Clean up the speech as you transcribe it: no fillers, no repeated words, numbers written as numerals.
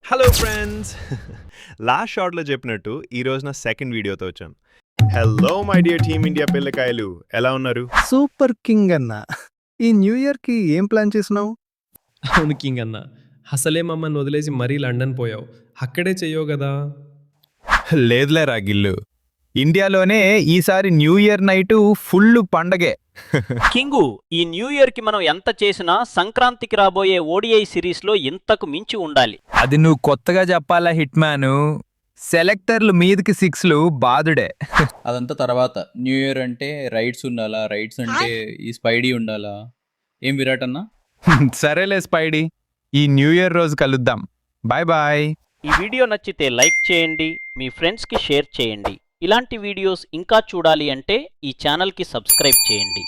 Hello friends. Last షార్ట్లో చెప్పినట్టు ఈరోజు నా సెకండ్ వీడియోతో వచ్చాను. Hello my dear team India పిల్లకాయలు, ఎలా ఉన్నారు? సూపర్ కింగ్ అన్న. ఈ న్యూ ఇయర్‌కి ఏం ప్లాన్ చేసినావు? అవును కింగ్ అన్న. అసలే మమ్మల్ని వదిలేసి మరీ లండన్ పోయావు. అక్కడే చెయ్యవు కదా. లేదులే రాగిల్లు, ఇండియాలోనే ఈసారి న్యూ ఇయర్ నైటు ఫుల్ పండగే. కింగు, ఈ న్యూ ఇయర్ కి మనం ఎంత చేసినా సంక్రాంతికి రాబోయే ఓడిఐ సిరీస్ లో ఇంతకు మించి ఉండాలి. అది నువ్వు కొత్తగా చెప్పాలా హిట్ మ్యాను. సెలెక్టర్లు మీదకి సిక్స్లు బాదుడే. అదంతా తర్వాత. న్యూ ఇయర్ అంటే రైడ్స్ ఉండాలా, రైడ్స్ అంటే ఈ స్పైడీ ఉండాలా. ఏం విరాట్ అన్నా? సరేలే స్పైడీ, ఈ న్యూ ఇయర్ రోజు కలుద్దాం. Bye bye. ఈ వీడియో నచ్చితే లైక్ చేయండి, మీ ఫ్రెండ్స్ కి షేర్ చేయండి. ఇలాంటి వీడియోస్ ఇంకా చూడాలి అంటే ఈ ఛానల్ కి సబ్స్క్రైబ్ చేయండి.